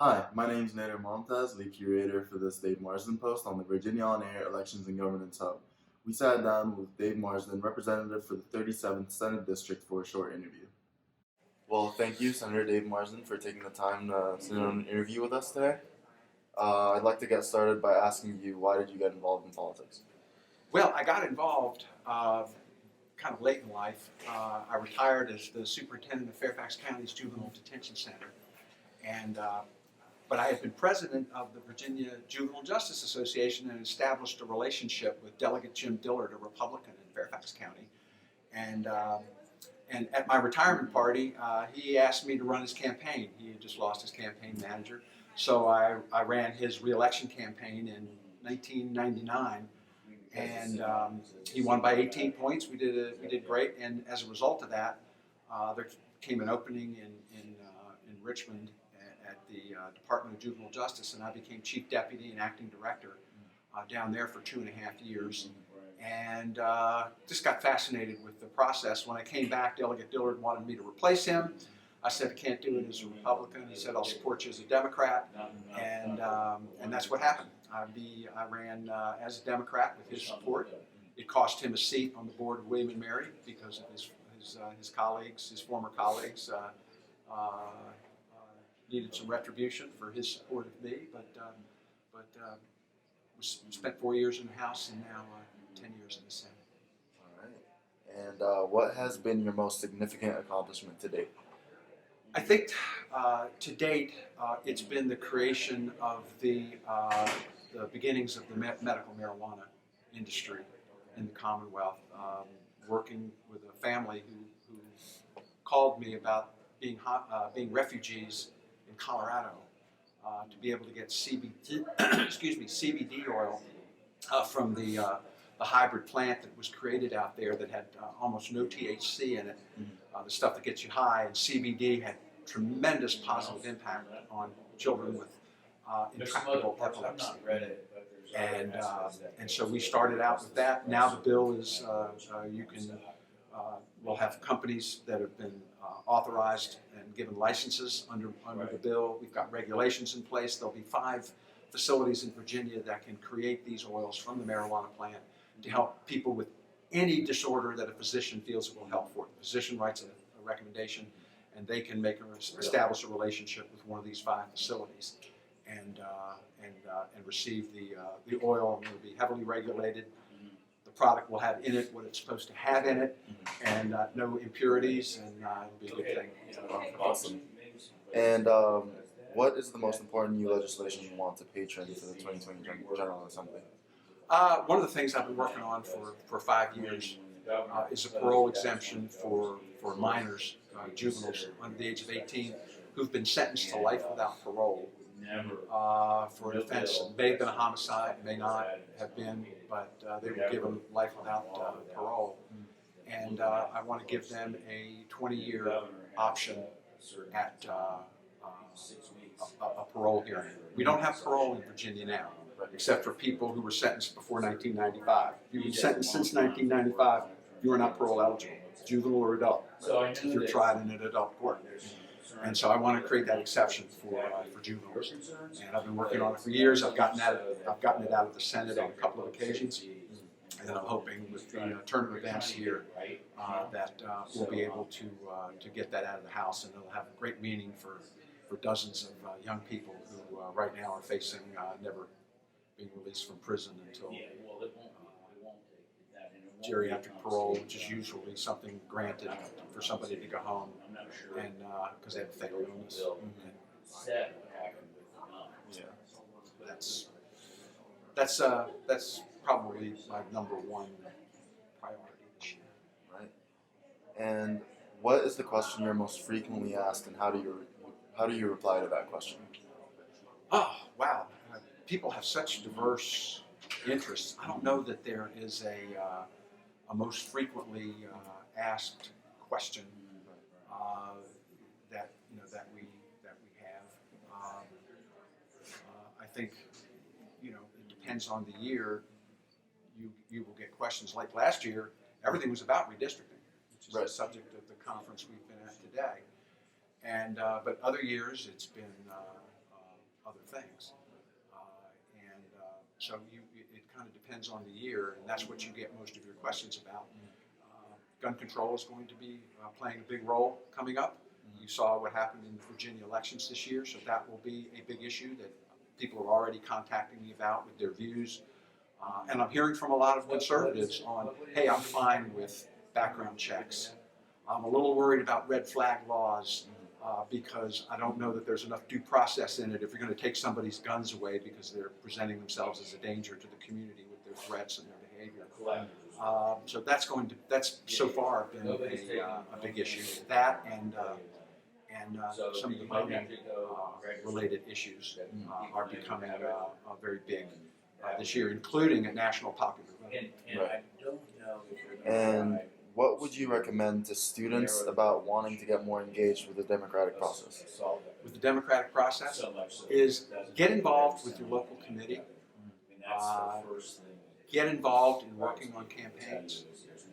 Hi, my name is Nader Montez, lead curator for this Dave Marsden post on the Virginia On Air Elections and Governance Hub. We sat down with Dave Marsden, representative for the 37th Senate District, for a short interview. Well, thank you, Senator Dave Marsden, for taking the time to sit on an interview with us today. I'd like to get started by asking you, why did you get involved in politics? Well, I got involved kind of late in life. I retired as the superintendent of Fairfax County's Juvenile Detention Center, and but I had been president of the Virginia Juvenile Justice Association and established a relationship with Delegate Jim Dillard, a Republican in Fairfax County, and at my retirement party, he asked me to run his campaign. He had just lost his campaign manager, so I ran his reelection campaign in 1999. And he won by 18 points. We did great, and as a result of that, there came an opening in Richmond at the Department of Juvenile Justice, and I became chief deputy and acting director down there for 2.5 years, and just got fascinated with the process. When I came back, Delegate Dillard wanted me to replace him. I said, I can't do it as a Republican. He said, I'll support you as a Democrat, and that's what happened. I ran as a Democrat with his support. It cost him a seat on the board of William and Mary because of his colleagues, his former colleagues, needed some retribution for his support of me. But we spent 4 years in the House and now 10 years in the Senate. All right. And what has been your most significant accomplishment to date? I think to date, it's been the creation of the beginnings of the medical marijuana industry in the Commonwealth. Working with a family who called me about being refugees in Colorado, to be able to get CBD, CBD oil from the hybrid plant that was created out there that had almost no THC in it, the stuff that gets you high, and CBD had tremendous positive impact on children with intractable epilepsy. And so we started out with that. Now the bill is we'll have companies that have been authorized and given licenses under the bill. We've got regulations in place. There'll be 5 facilities in Virginia that can create these oils from the marijuana plant to help people with any disorder that a physician feels it will help for. The physician writes a recommendation, and they can establish a relationship with one of these 5 facilities and receive the oil. And it'll be heavily regulated. The product will have in it what it's supposed to have in it, and no impurities, and it'll be a good thing. Awesome. And what is the most important new legislation you want to patron for the 2020 General Assembly? One of the things I've been working on for 5 years is a parole exemption for minors, juveniles under the age of 18, who've been sentenced to life without parole for an offense that may have been a homicide, may not have been, but they were given life without parole. And I want to give them a 20-year option at a parole hearing. We don't have parole in Virginia now, except for people who were sentenced before 1995. If you've been sentenced since 1995, you are not parole eligible, juvenile or adult, if you're tried in an adult court. And so I want to create that exception for juveniles. And I've been working on it for years. I've gotten it out of the Senate on a couple of occasions. And I'm hoping with the turn of events here that we'll be able to get that out of the House, and it'll have great meaning for dozens of young people who right now are facing never being released from prison until geriatric parole, which is usually something granted for somebody to go home, and because they have a fatal illness. That's probably my number one priority this year. Right. And what is the question you're most frequently asked, and how do you reply to that question? Oh, wow. People have such diverse interests. I don't know that there is a most frequently asked question that we have. I think it depends on the year. You will get questions like last year. Everything was about redistricting, which is the subject of the conference we've been at today. And but other years it's been other things. So it kind of depends on the year, and that's what you get most of your questions about. Gun control is going to be playing a big role coming up. You saw what happened in the Virginia elections this year, so that will be a big issue that people are already contacting me about with their views. And I'm hearing from a lot of conservatives on, hey, I'm fine with background checks. I'm a little worried about red flag laws because I don't know that there's enough due process in it if you're going to take somebody's guns away because they're presenting themselves as a danger to the community with their threats and their behavior. So that's so far been a big issue. That and some of the voting related issues are becoming very big this year, including a national popular vote. Right. And what would you recommend to students about wanting to get more engaged with the democratic process? With the democratic process is get involved with your local committee. Get involved in working on campaigns.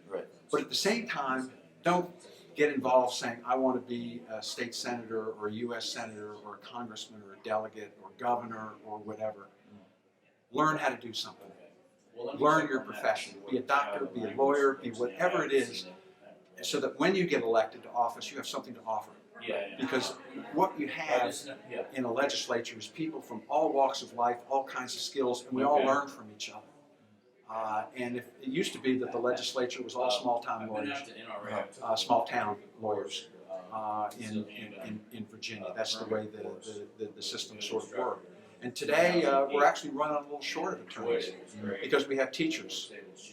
Right. But at the same time, don't get involved saying, I want to be a state senator or a U.S. senator or a congressman or a delegate or governor or whatever. Learn how to do something. Learn your profession. Be a doctor, be a lawyer, be whatever it is, so that when you get elected to office, you have something to offer. Because what you have in a legislature is people from all walks of life, all kinds of skills, and we all learn from each other. And if it used to be that the legislature was all small-town lawyers, small-town lawyers in Virginia. That's the way the system sort of worked. And today, we're actually running a little short of attorneys because we have teachers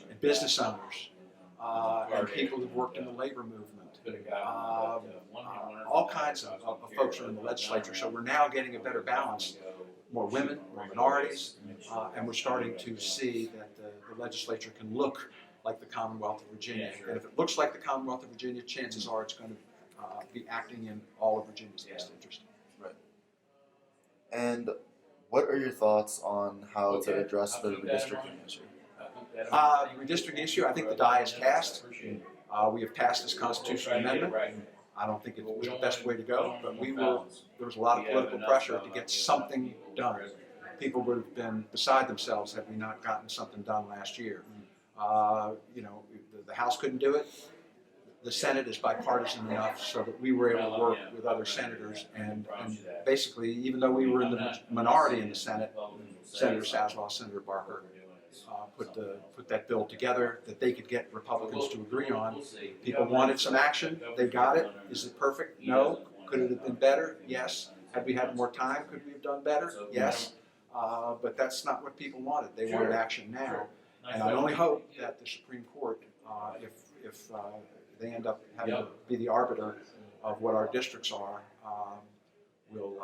and business owners and people who've worked in the labor movement. All kinds of folks are in the legislature, so we're now getting a better balance. More women, more minorities, and we're starting to see that the legislature can look like the Commonwealth of Virginia. And if it looks like the Commonwealth of Virginia, chances are it's going to be acting in all of Virginia's best interest. Right. And what are your thoughts on how to address the redistricting issue? The redistricting issue, I think the die is cast. We have passed this constitutional amendment. I don't think it was the best way to go, but there was a lot of political pressure to get something done. People would have been beside themselves had we not gotten something done last year. The House couldn't do it. The Senate is bipartisan enough so that we were able to work with other senators, and basically, even though we were in the minority in the Senate, Senator Sasloff, Senator Barker, put that bill together that they could get Republicans to agree on. People wanted some action. They got it. Is it perfect? No. Could it have been better? Yes. Had we had more time, could we have done better? Yes. But that's not what people wanted. They wanted action now. And I only hope that the Supreme Court, if they end up having to be the arbiter of what our districts are, will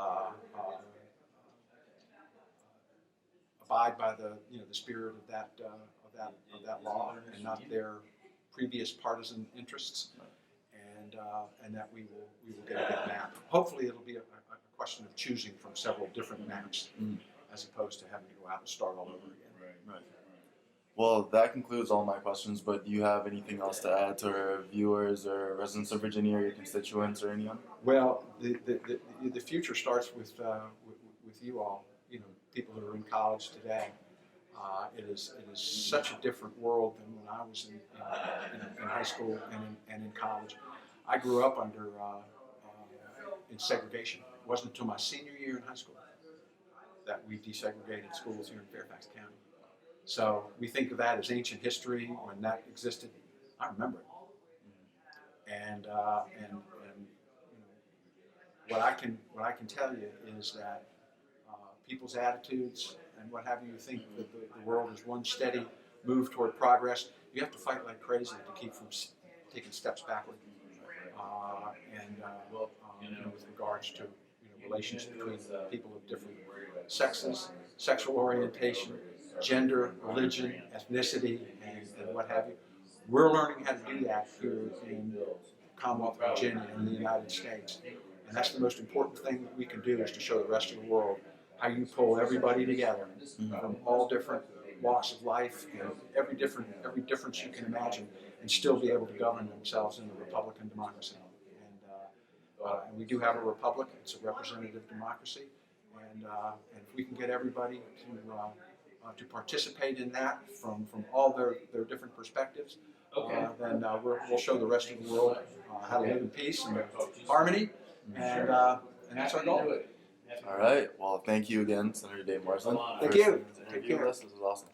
abide by the spirit of that law and not their previous partisan interests, and that we will get a good map. Hopefully, it'll be a question of choosing from several different maps as opposed to having to go out and start all over again. Right. Well, that concludes all my questions, but do you have anything else to add to our viewers or residents of Virginia or your constituents or anyone? Well, the future starts with you all, people who are in college today. It is such a different world than when I was in high school and in college. I grew up under in segregation. It wasn't until my senior year in high school that we desegregated schools here in Fairfax County. So we think of that as ancient history when that existed. I remember it, and what I can tell you is that people's attitudes and what have you think that the world is one steady move toward progress. You have to fight like crazy to keep from taking steps backward. With regards to relations between people of different sexes, sexual orientation, gender, religion, ethnicity, and what have you. We're learning how to do that here in the Commonwealth of Virginia in the United States. And that's the most important thing that we can do, is to show the rest of the world how you pull everybody together from all different walks of life and every difference you can imagine, and still be able to govern themselves in a Republican democracy. And we do have a republic. It's a representative democracy, And if we can get everybody to participate in that from all their different perspectives, then we'll show the rest of the world how to live in peace and harmony, and that's our goal. All right. Well, thank you again, Senator Dave Marsden. Thank for you. interviewing us. This was awesome.